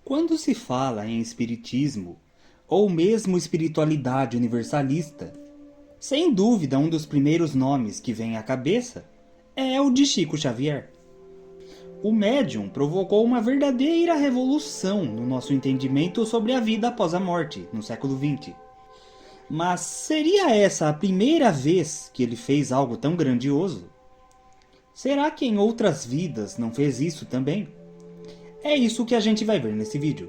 Quando se fala em espiritismo, ou mesmo espiritualidade universalista, sem dúvida um dos primeiros nomes que vem à cabeça é o de Chico Xavier. O médium provocou uma verdadeira revolução no nosso entendimento sobre a vida após a morte, no século XX. Mas seria essa a primeira vez que ele fez algo tão grandioso? Será que em outras vidas não fez isso também? É isso que a gente vai ver nesse vídeo.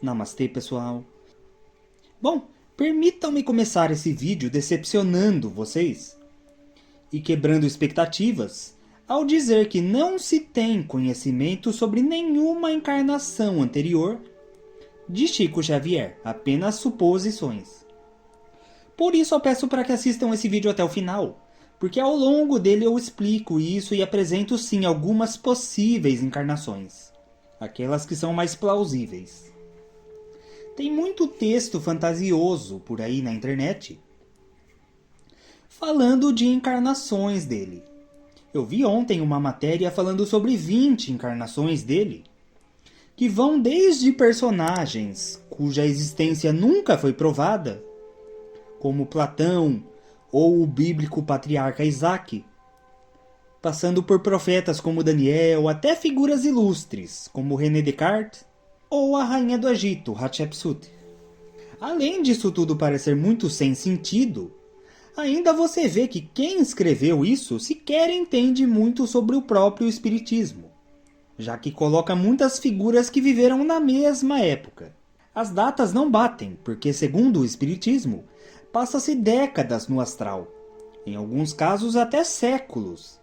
Namastê, pessoal. Bom, permitam-me começar esse vídeo decepcionando vocês e quebrando expectativas ao dizer que não se tem conhecimento sobre nenhuma encarnação anterior de Chico Xavier, apenas suposições. Por isso eu peço para que assistam esse vídeo até o final, porque ao longo dele eu explico isso e apresento sim algumas possíveis encarnações, aquelas que são mais plausíveis. Tem muito texto fantasioso por aí na internet falando de encarnações dele. Eu vi ontem uma matéria falando sobre 20 encarnações dele, que vão desde personagens cuja existência nunca foi provada, como Platão ou o bíblico patriarca Isaac, passando por profetas como Daniel, até figuras ilustres como René Descartes ou a rainha do Egito, Hatshepsut. Além disso tudo parecer muito sem sentido, ainda você vê que quem escreveu isso sequer entende muito sobre o próprio espiritismo, já que coloca muitas figuras que viveram na mesma época. As datas não batem, porque segundo o espiritismo, passa-se décadas no astral, em alguns casos até séculos.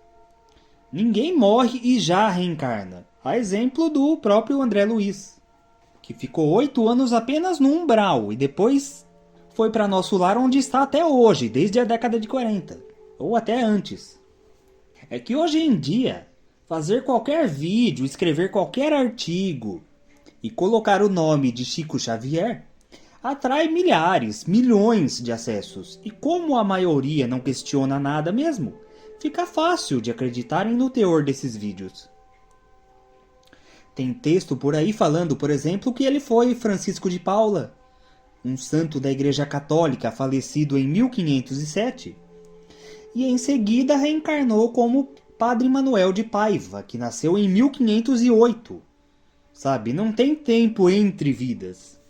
Ninguém morre e já reencarna, a exemplo do próprio André Luiz, que ficou 8 anos apenas no umbral e depois foi para nosso lar onde está até hoje, desde a década de 40, ou até antes. É que hoje em dia, fazer qualquer vídeo, escrever qualquer artigo e colocar o nome de Chico Xavier atrai milhares, milhões de acessos. E como a maioria não questiona nada mesmo, fica fácil de acreditarem no teor desses vídeos. Tem texto por aí falando, por exemplo, que ele foi Francisco de Paula, um santo da Igreja Católica falecido em 1507, e em seguida reencarnou como Padre Manuel de Paiva, que nasceu em 1508. Sabe, não tem tempo entre vidas.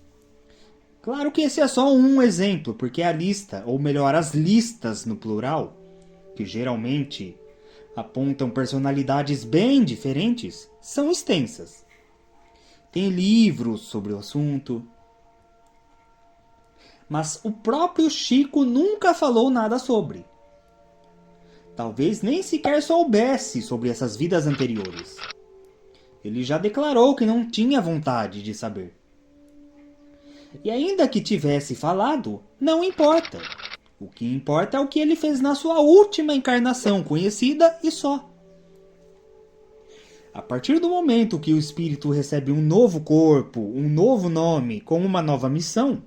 Claro que esse é só um exemplo, porque a lista, ou melhor, as listas no plural, que geralmente apontam personalidades bem diferentes, são extensas. Tem livros sobre o assunto, mas o próprio Chico nunca falou nada sobre. Talvez nem sequer soubesse sobre essas vidas anteriores. Ele já declarou que não tinha vontade de saber. E ainda que tivesse falado, não importa. O que importa é o que ele fez na sua última encarnação conhecida e só. A partir do momento que o espírito recebe um novo corpo, um novo nome, com uma nova missão,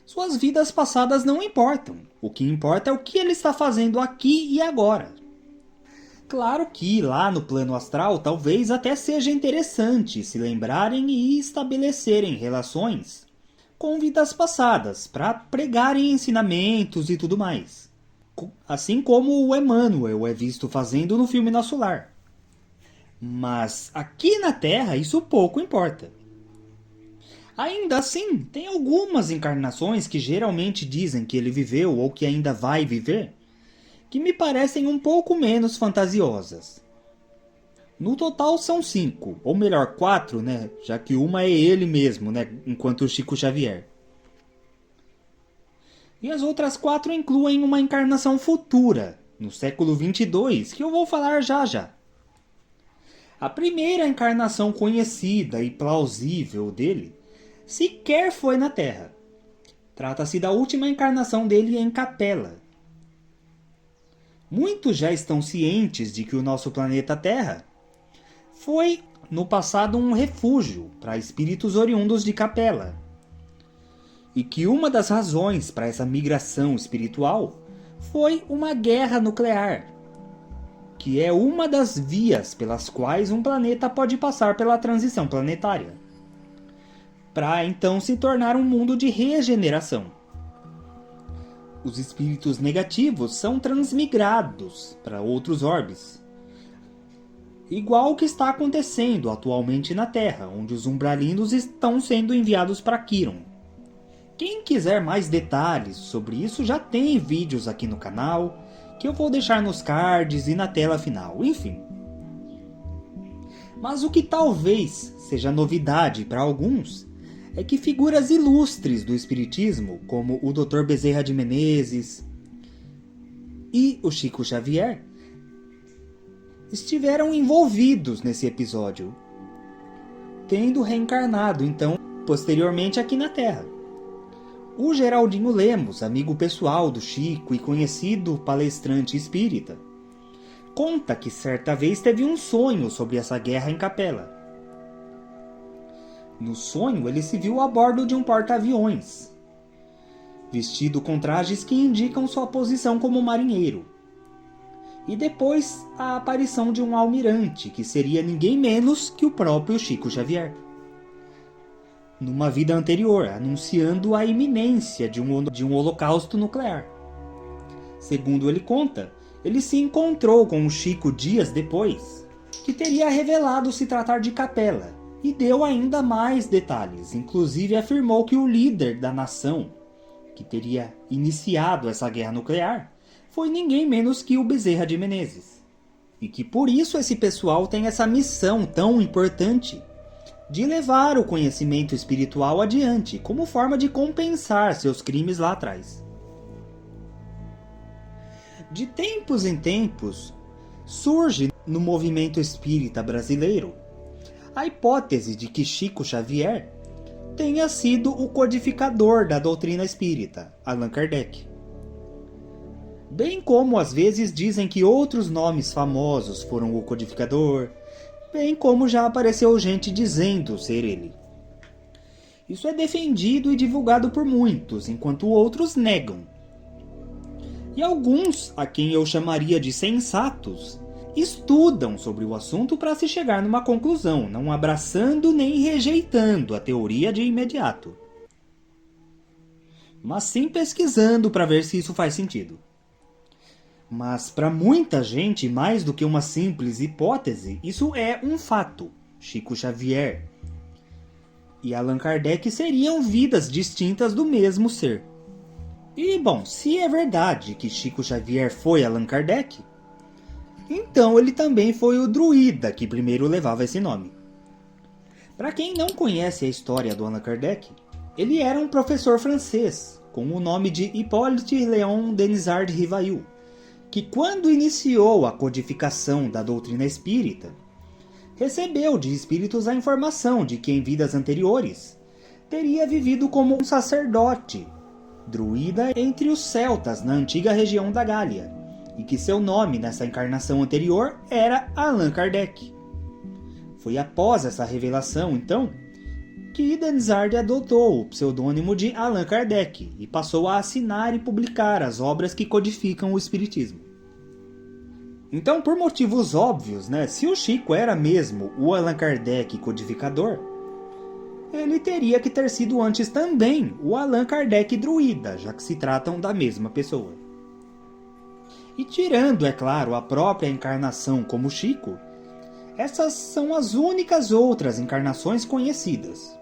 suas vidas passadas não importam. O que importa é o que ele está fazendo aqui e agora. Claro que lá no plano astral talvez até seja interessante se lembrarem e estabelecerem relações com vidas passadas, para pregarem ensinamentos e tudo mais. Assim como o Emmanuel é visto fazendo no filme Nosso Lar. Mas aqui na Terra isso pouco importa. Ainda assim, tem algumas encarnações que geralmente dizem que ele viveu ou que ainda vai viver, que me parecem um pouco menos fantasiosas. No total são 5, ou melhor 4, né? Já que uma é ele mesmo, né? Enquanto Chico Xavier. E as outras 4 incluem uma encarnação futura, no século 22, que eu vou falar já já. A primeira encarnação conhecida e plausível dele sequer foi na Terra. Trata-se da última encarnação dele em Capela. Muitos já estão cientes de que o nosso planeta Terra foi, no passado, um refúgio para espíritos oriundos de Capela. e que uma das razões para essa migração espiritual foi uma guerra nuclear, que é uma das vias pelas quais um planeta pode passar pela transição planetária, para então se tornar um mundo de regeneração. Os espíritos negativos são transmigrados para outros orbes, igual o que está acontecendo atualmente na Terra, onde os umbralinos estão sendo enviados para Quiron. Quem quiser mais detalhes sobre isso já tem vídeos aqui no canal, que eu vou deixar nos cards e na tela final, enfim. Mas o que talvez seja novidade para alguns é que figuras ilustres do espiritismo, como o Dr. Bezerra de Menezes e o Chico Xavier, estiveram envolvidos nesse episódio, tendo reencarnado então posteriormente aqui na Terra. O Geraldinho Lemos, amigo pessoal do Chico e conhecido palestrante espírita, conta que certa vez teve um sonho sobre essa guerra em Capela. No sonho, ele se viu a bordo de um porta-aviões, vestido com trajes que indicam sua posição como marinheiro. E depois a aparição de um almirante, que seria ninguém menos que o próprio Chico Xavier, numa vida anterior, anunciando a iminência de um holocausto nuclear. Segundo ele conta, ele se encontrou com o Chico dias depois, que teria revelado se tratar de Capela, e deu ainda mais detalhes, inclusive afirmou que o líder da nação, que teria iniciado essa guerra nuclear, foi ninguém menos que o Bezerra de Menezes. E que por isso esse pessoal tem essa missão tão importante de levar o conhecimento espiritual adiante, como forma de compensar seus crimes lá atrás. De tempos em tempos, surge no movimento espírita brasileiro a hipótese de que Chico Xavier tenha sido o codificador da doutrina espírita, Allan Kardec. Bem como às vezes dizem que outros nomes famosos foram o codificador, bem como já apareceu gente dizendo ser ele. Isso é defendido e divulgado por muitos, enquanto outros negam. E alguns, a quem eu chamaria de sensatos, estudam sobre o assunto para se chegar numa conclusão, não abraçando nem rejeitando a teoria de imediato, mas sim pesquisando para ver se isso faz sentido. Mas para muita gente, mais do que uma simples hipótese, isso é um fato. Chico Xavier e Allan Kardec seriam vidas distintas do mesmo ser. E bom, se é verdade que Chico Xavier foi Allan Kardec, então ele também foi o druida que primeiro levava esse nome. Para quem não conhece a história do Allan Kardec, ele era um professor francês com o nome de Hippolyte Léon Denisard Rivail, que quando iniciou a codificação da doutrina espírita, recebeu de espíritos a informação de que em vidas anteriores teria vivido como um sacerdote, druida entre os celtas na antiga região da Gália, e que seu nome nessa encarnação anterior era Allan Kardec. Foi após essa revelação, então, que Denisard adotou o pseudônimo de Allan Kardec e passou a assinar e publicar as obras que codificam o espiritismo. Então, por motivos óbvios, se o Chico era mesmo o Allan Kardec codificador, ele teria que ter sido antes também o Allan Kardec druida, já que se tratam da mesma pessoa. E tirando, é claro, a própria encarnação como Chico, essas são as únicas outras encarnações conhecidas.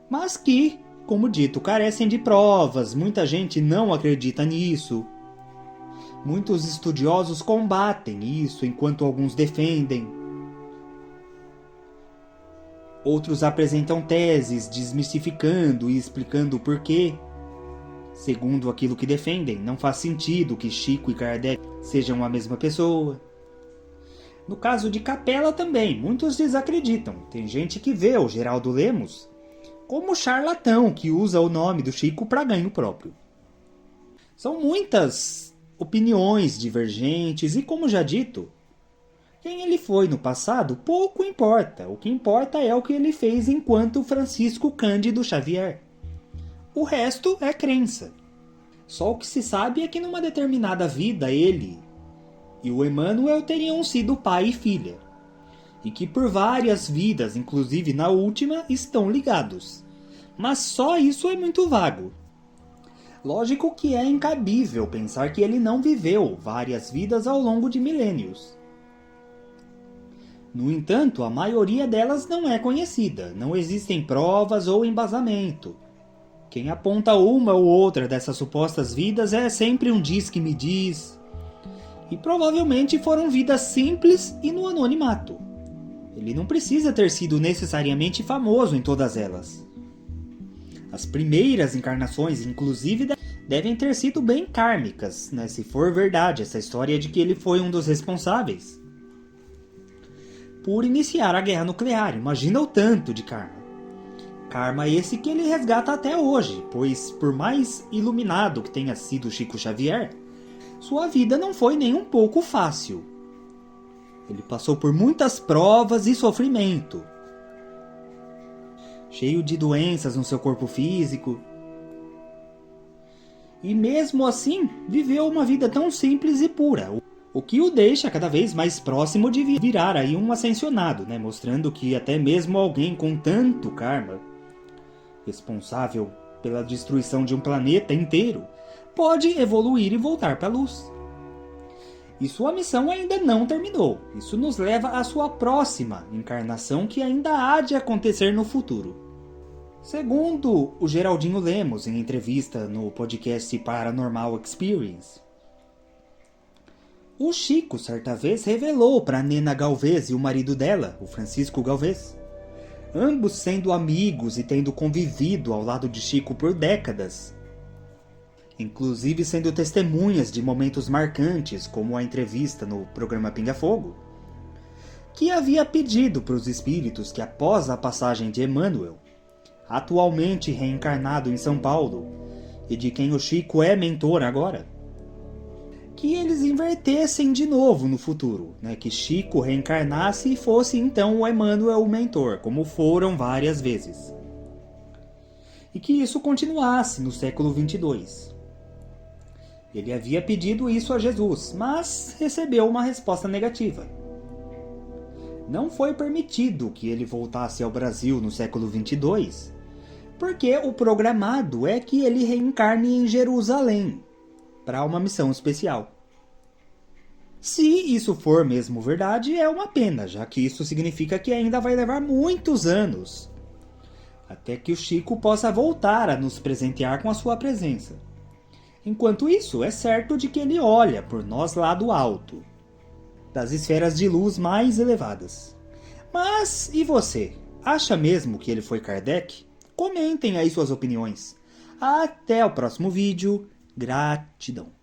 Mas que, como dito, carecem de provas, muita gente não acredita nisso. Muitos estudiosos combatem isso, enquanto alguns defendem. Outros apresentam teses desmistificando e explicando o porquê. Segundo aquilo que defendem, não faz sentido que Chico e Kardec sejam a mesma pessoa. No caso de Capela também, muitos desacreditam. Tem gente que vê o Geraldo Lemos como charlatão que usa o nome do Chico para ganho próprio. São muitas opiniões divergentes e, como já dito, quem ele foi no passado pouco importa. O que importa é o que ele fez enquanto Francisco Cândido Xavier, O resto é crença. Só o que se sabe é que numa determinada vida ele e o Emmanuel teriam sido pai e filha. E que por várias vidas, inclusive na última, estão ligados. Mas só isso é muito vago. Lógico que é incabível pensar que ele não viveu várias vidas ao longo de milênios. No entanto, a maioria delas não é conhecida, não existem provas ou embasamento. Quem aponta uma ou outra dessas supostas vidas é sempre um diz que me diz. E provavelmente foram vidas simples e no anonimato. Ele não precisa ter sido necessariamente famoso em todas elas. As primeiras encarnações, inclusive, devem ter sido bem kármicas, né? Se for verdade essa história de que ele foi um dos responsáveis por iniciar a guerra nuclear. Imagina o tanto de karma. Karma esse que ele resgata até hoje, pois por mais iluminado que tenha sido Chico Xavier, sua vida não foi nem um pouco fácil. Ele passou por muitas provas e sofrimento, cheio de doenças no seu corpo físico. E mesmo assim, viveu uma vida tão simples e pura, o que o deixa cada vez mais próximo de virar aí um ascensionado, né? Mostrando que até mesmo alguém com tanto karma, responsável pela destruição de um planeta inteiro, pode evoluir e voltar para a luz. E sua missão ainda não terminou. Isso nos leva à sua próxima encarnação, que ainda há de acontecer no futuro. Segundo o Geraldinho Lemos, em entrevista no podcast Paranormal Experience, o Chico certa vez revelou para Nena Galvez e o marido dela, o Francisco Galvez, ambos sendo amigos e tendo convivido ao lado de Chico por décadas, inclusive sendo testemunhas de momentos marcantes, como a entrevista no programa Pinga Fogo, que havia pedido para os espíritos que, após a passagem de Emmanuel, atualmente reencarnado em São Paulo, e de quem o Chico é mentor agora, que eles invertessem de novo no futuro, né? Que Chico reencarnasse e fosse então o Emmanuel o mentor, como foram várias vezes. E que isso continuasse no século 22. Ele havia pedido isso a Jesus, mas recebeu uma resposta negativa. Não foi permitido que ele voltasse ao Brasil no século 22, porque o programado é que ele reencarne em Jerusalém, para uma missão especial. Se isso for mesmo verdade, é uma pena, já que isso significa que ainda vai levar muitos anos até que o Chico possa voltar a nos presentear com a sua presença. Enquanto isso, é certo de que ele olha por nós lá do alto, das esferas de luz mais elevadas. Mas, e você? Acha mesmo que ele foi Kardec? Comentem aí suas opiniões. Até o próximo vídeo. Gratidão.